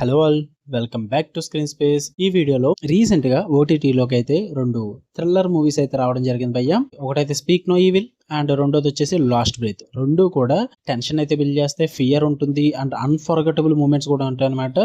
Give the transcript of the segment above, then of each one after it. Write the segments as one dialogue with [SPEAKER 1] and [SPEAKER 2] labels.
[SPEAKER 1] Hello all, welcome back to screen space. ఈ వీడియోలో recent గా ఓటీటీలోకి అయితే 2 థ్రిల్లర్ మూవీస్ అయితే రావడం జరిగింది భయ్య. ఒకటైతే స్పీక్ నో ఈవిల్ అండ్ రెండోది వచ్చేసి లాస్ట్ బ్రీత్. రెండు కూడా టెన్షన్ అయితే బిల్డ్ చేస్తే, ఫియర్ ఉంటుంది అండ్ అన్ఫర్గెటబుల్ మూమెంట్స్ కూడా ఉంటాయి అనమాట.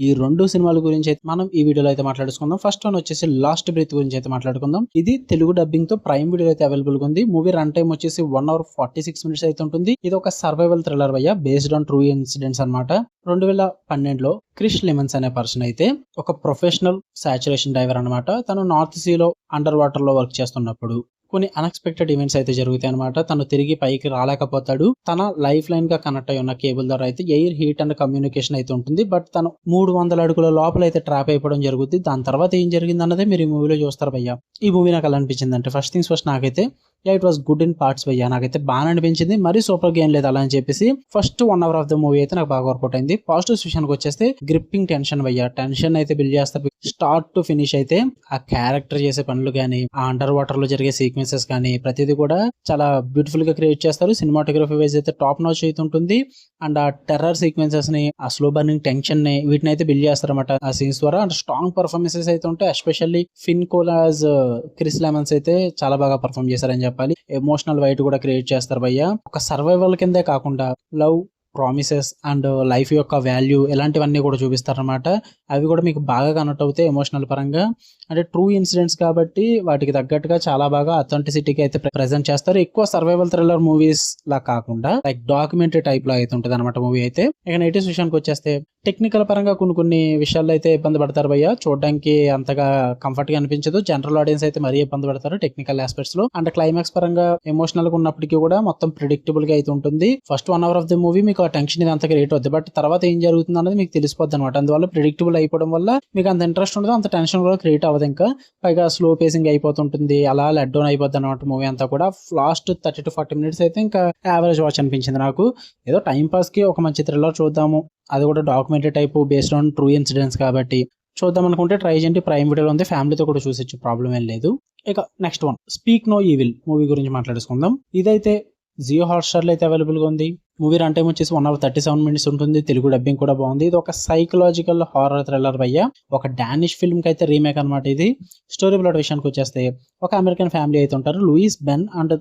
[SPEAKER 1] ఈ రెండు సినిమాల గురించి అయితే మనం ఈ వీడియోలో అయితే మాట్లాడుకుందాం. ఫస్ట్ వన్ వచ్చేసి లాస్ట్ బ్రీత్ గురించి అయితే మాట్లాడుకుందాం. ఇది తెలుగు డబ్బింగ్ తో ప్రైమ్ వీడియో అయితే అవైలబుల్ గా ఉంది. మూవీ రన్ టైం వచ్చేసి 1 hour 46 minutes అయితే ఉంటుంది. ఇది ఒక సర్వైవల్ థ్రిల్లర్ భయ్య, బేస్డ్ ఆన్ ట్రూ ఇన్సిడెంట్స్ అనమాట. 2012లో క్రిష్ లెమన్స్ అనే పర్సన్ అయితే ఒక ప్రొఫెషనల్ సాచురేషన్ డైవర్ అనమాట. తను నార్త్ సీలో అండర్ వాటర్ లో వర్క్ చేస్తున్నప్పుడు కొన్ని అన్ఎక్స్పెక్టెడ్ ఈవెంట్స్ అయితే జరుగుతాయి అనమాట. తను తిరిగి పైకి రాలేకపోతాడు. తన లైఫ్ లైన్ గా కనెక్ట్ అయి ఉన్న కేబుల్ ద్వారా అయితే ఎయిర్ హీట్ అండ్ కమ్యూనికేషన్ అయితే ఉంటుంది. బట్ తను 300 అడుగుల లోపల అయితే ట్రాప్ అయిపోవడం జరుగుతుంది. దాని తర్వాత ఏం జరిగింది అన్నదే మీరు ఈ మూవీలో చూస్తారు భయ్య. ఈ మూవీ నాకు ఎలా అనిపించింది అంటే, ఫస్ట్ థింగ్స్ ఫస్ట్ నాకైతే it was good in parts భయ్య. నాకైతే బాగా అనిపించింది, మరీ సూపర్ గేమ్ లేదు అలా అని చెప్పేసి. First 1 hour of the movie అయితే నాకు బాగా వర్కౌట్ అయింది. పాజిటివ్స్ విషయానికి వచ్చేస్తే గ్రిప్పింగ్ టెన్షన్ భయ్య. టెన్షన్ అయితే బిల్డ్ చేస్తారు స్టార్ట్ టు ఫినిష్. అయితే ఆ క్యారెక్టర్ చేసే పనులు కానీ, ఆ అండర్ వాటర్ లో జరిగే సీక్వెన్సెస్ కానీ ప్రతిదీ కూడా చాలా బ్యూటిఫుల్ గా క్రియేట్ చేస్తారు. సినిమాటోగ్రఫీ వైజ్ అయితే టాప్ నాచ్ అయితే ఉంటుంది. అండ్ ఆ టెర్రర్ సీక్వెన్సెస్ ని, ఆ స్లో బర్నింగ్ టెన్షన్ ని, వీటిని అయితే బిల్డ్ చేస్తారు అనమాట ఆ సీన్స్ ద్వారా. అండ్ స్ట్రాంగ్ పర్ఫార్మెన్సెస్ అయితే ఉంటాయి. ఎస్పెషల్లీ ఫిన్ కోలాజ్, క్రిస్ లెమన్స్ అయితే చాలా బాగా పర్ఫార్మ్ చేశారని చెప్పాలి. ఎమోషనల్ వైట్ కూడా క్రియేట్ చేస్తారు భయ్య. ఒక సర్వైవల్ కిందే కాకుండా లవ్, ప్రామిసెస్ అండ్ లైఫ్ యొక్క వాల్యూ ఇలాంటివన్నీ కూడా చూపిస్తారనమాట. అవి కూడా మీకు బాగా కనెక్ట్ అవుతాయి ఎమోషనల్ పరంగా. అంటే ట్రూ ఇన్సిడెంట్స్ కాబట్టి వాటికి తగ్గట్టుగా చాలా బాగా అథెంటిసిటీకి అయితే ప్రెజెంట్ చేస్తారు. ఎక్కువ సర్వైవల్ థ్రిల్లర్ మూవీస్ లా కాకుండా లైక్ డాక్యుమెంటరీ టైప్ లో అయితే ఉంటుంది అనమాట మూవీ అయితే. ఇక నెగిటివ్స్ విషయానికి వచ్చేస్తే, టెక్నికల్ పరంగా కొన్ని విషయాల్లో అయితే ఇబ్బంది పడతారు భయ్య. చూడడానికి అంతగా కంఫర్ట్ గా అనిపించదు. జనరల్ ఆడియన్స్ అయితే మరీ ఇబ్బంది పడతారు టెక్నికల్ ఆస్పెక్ట్స్ లో. అండ్ క్లైమాక్స్ పరంగా ఎమోషనల్ గా ఉన్నప్పటికీ కూడా మొత్తం ప్రిడిక్టబుల్ గా అయితే ఉంటుంది. First 1 hour of the movie మీకు ఆ టెన్షన్ ఇది అంత క్రియేట్ అవుతుంది. బట్ తర్వాత ఏం జరుగుతుంది అన్నది మీకు తెలిసిపోద్ది అనమాట. అందువల్ల ప్రిడిక్టబుల్ అయిపోవడం వల్ల మీకు అంత ఇంట్రెస్ట్ ఉండదు, అంత టెన్షన్ కూడా క్రియేట్ అవ్వదు. ఇంకా పైగా స్లో పేసింగ్ అయిపోతుంటుంది, అలా లెట్ డౌన్ అయిపోద్ది అనమాట మూవీ అంతా కూడా. లాస్ట్ 30 to 40 minutes అయితే ఇంకా యావరేజ్ వాచ్ అనిపించింది నాకు. ఏదో టైం పాస్ కి ఒక మంచి థ్రిల్లర్ చూద్దాము, అది కూడా documentary type based on true incidents కాబట్టి చూద్దాం అనుకుంటే ట్రై చేయండి. ప్రైమ్ వీడియోలో ఉంది, ఫ్యామిలీతో కూడా చూసొచ్చు, ప్రాబ్లం ఏం లేదు. ఇక next one Speak No Evil movie గురించి మాట్లాడుకుందాం. ఇదైతే జియో హాట్స్టార్ లో అయితే అవైలబుల్ గా ఉంది. మూవీ రన్ టైం వచ్చేసి 1 hour 37 minutes ఉంటుంది. తెలుగు డబ్బింగ్ కూడా బాగుంది. ఇది ఒక సైకలాజికల్ హారర్ థ్రిల్లర్ భయ్య. ఒక డానిష్ ఫిల్మ్ కి అయితే రీమేక్ అనమాట ఇది. స్టోరీ ప్లాట్ విషయానికి వచ్చేస్తే, ఒక అమెరికన్ ఫ్యామిలీ అయితే ఉంటారు, లూయిస్, బెన్ అండ్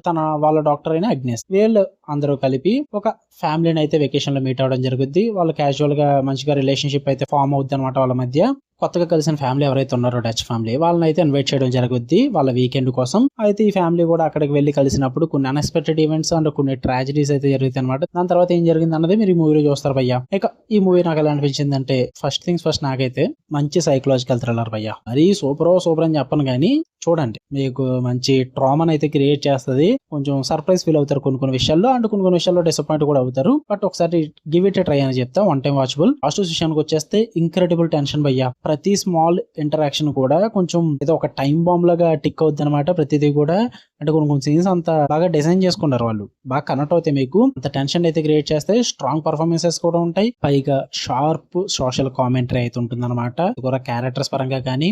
[SPEAKER 1] వాళ్ళ డాక్టర్ అయిన అగ్నెస్. వీళ్ళు అందరూ కలిపి ఒక ఫ్యామిలీని అయితే వెకేషన్ లో మీట్ అవడం జరుగుద్ది. వాళ్ళు క్యాజువల్ గా మంచిగా రిలేషన్షిప్ అయితే ఫామ్ అవుద్ది అనమాట వాళ్ళ మధ్య. కొత్తగా కలిసిన ఫ్యామిలీ ఎవరైతే ఉన్నారో డచ్ ఫ్యామిలీ, వాళ్ళని అయితే ఇన్వైట్ చేయడం జరుగుద్ది వాళ్ళ వీకెండ్ కోసం. అయితే ఈ ఫ్యామిలీ కూడా అక్కడికి వెళ్లి కలిసినప్పుడు కొన్ని అన్ఎక్స్పెక్టెడ్ ఈవెంట్స్ అండ్ కొన్ని ట్రాజడీస్ అయితే జరుగుతాయి అనమాట. దాని తర్వాత ఏం జరిగింది అన్నది మీరు ఈ మూవీలో చూస్తారు భయ్య. ఇక ఈ మూవీ నాకు ఎలా అనిపించింది అంటే, ఫస్ట్ థింగ్స్ ఫస్ట్ నాకైతే మంచి సైకలాజికల్ థ్రిల్లర్ భయ్య. మరీ సూపర్ అని చెప్పను కానీ చూడండి, మీకు మంచి ట్రామాని అయితే క్రియేట్ చేస్తుంది. కొంచెం సర్ప్రైజ్ ఫీల్ అవుతారు కొన్ని విషయాల్లో, అండ్ కొన్ని విషయాల్లో డిసప్పాయింట్ కూడా అవుతారు. బట్ ఒకసారి గివ్ ఇట్ ట్రై అని చెప్తా, వన్ టైం వాచబుల్. ఫస్ట్ విషయానికి వచ్చేస్తే ఇంక్రెడిబుల్ టెన్షన్ భయ్య. ప్రతి స్మాల్ ఇంటరాక్షన్ కూడా కొంచెం ఏదో ఒక టైం బాంబ్ లాగా టిక్ అవుద్ది అనమాట. ప్రతిదీ కూడా అంటే కొన్ని సీన్స్ అంత బాగా డిజైన్ చేసుకున్నారు వాళ్ళు, బాగా కనెక్ట్ అవుతాయి. మీకు అంత టెన్షన్ అయితే క్రియేట్ చేస్తాయి. స్ట్రాంగ్ పర్ఫార్మెన్సెస్ కూడా ఉంటాయి. పైగా షార్ప్ సోషల్ కామెంటరీ అయితే ఉంటుంది అనమాట. క్యారెక్టర్స్ పరంగా కానీ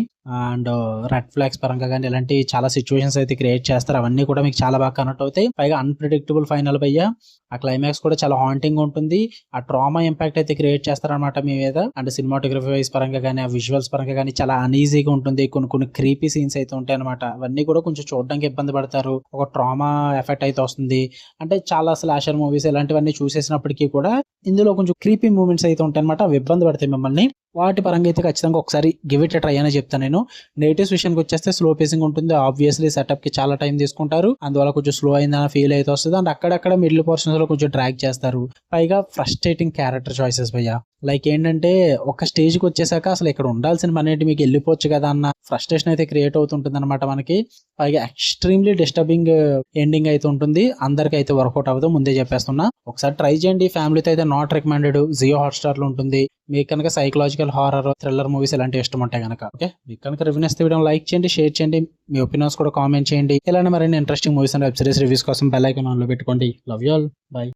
[SPEAKER 1] అండ్ రెడ్ ఫ్లాగ్స్ పరంగా కానీ ఇలాంటి చాలా సిచ్యువేషన్స్ అయితే క్రియేట్ చేస్తారు. అవన్నీ కూడా మీకు చాలా బాగా కనెక్ట్ అవుతాయి. పైగా అన్ప్రిడిక్టబుల్ ఫైనల్ భయ్య. ఆ క్లైమాక్స్ కూడా చాలా హాంటింగ్ ఉంటుంది. ఆ ట్రామా ఇంపాక్ట్ అయితే క్రియేట్ చేస్తారనమాట మీ మీద. అండ్ సినిమాటోగ్రఫీ వైజ్ పరంగా కానీ, ఆ విజువల్స్ పరంగా కానీ చాలా అన్ఈజీగా ఉంటుంది. కొన్ని క్రీపీ సీన్స్ అయితే ఉంటాయి అనమాట. అవన్నీ కూడా కొంచెం చూడడానికి ఇబ్బంది పడతారు. ఒక ట్రామా ఎఫెక్ట్ అయితే వస్తుంది. అంటే చాలా స్లాషర్ మూవీస్ ఇలాంటివన్నీ చూసేసినప్పటికీ కూడా ఇందులో కొంచెం క్రీపీ మూమెంట్స్ అయితే ఉంటాయి అనమాట. అవి ఇబ్బంది పడతాయి మిమ్మల్ని. వాటి పరంగా అయితే ఖచ్చితంగా ఒకసారి గివ్ ఇట్ ట్రై అని చెప్తాను నేను. నెగిటివ్స్ విషయానికి వచ్చేస్తే స్లో పేసింగ్ ఉంటుంది. ఆబ్వియస్లీ సెటప్ కి చాలా టైం తీసుకుంటారు, అందువల్ల కొంచెం స్లో అయిందని ఫీల్ అయితే వస్తుంది. అండ్ అక్కడక్కడ మిడిల్ పోర్షన్స్ లో కొంచెం డ్రాగ్ చేస్తారు. పైగా ఫ్రస్ట్రేటింగ్ క్యారెక్టర్ చాయిసెస్ భయ్య. లైక్ ఏంటంటే, ఒక స్టేజ్ కి వచ్చేసాక అసలు ఇక్కడ ఉండాల్సిన పని ఏంటి, మీకు వెళ్ళిపోవచ్చు కదా అన్న ఫ్రస్ట్రేషన్ అయితే క్రియేట్ అవుతుంటుంది అనమాట మనకి. పైగా ఎక్స్ట్రీమ్లీ డిస్టర్బింగ్ ఎండింగ్ అయితే ఉంటుంది. అందరికి అయితే వర్కౌట్ అవ్వదు, ముందే చెప్పేస్తున్నా. ఒకసారి ట్రై చేయండి. ఫ్యామిలీతో అయితే నాట్ రికమెండెడ్. జియో హాట్స్టార్ లో ఉంటుంది. మీకు కనుక సైకలాజికల్ హారర్ థ్రిల్లర్ మూవీస్ ఇలాంటివి ఇష్టం ఉంటాయి కనుక. ఓకే, మీకు కనుక రివ్యూ ఇస్తే వీడియో లైక్ చేయండి, షేర్ చేయండి, మీ ఒపీనియన్స్ కూడా కామెంట్ చేయండి. ఇలానే మరిన్ని interesting movies and web series reviews కోసం బెల్ ఐకాన్ ఆన్ లో పెట్టుకోండి. Love you all, by.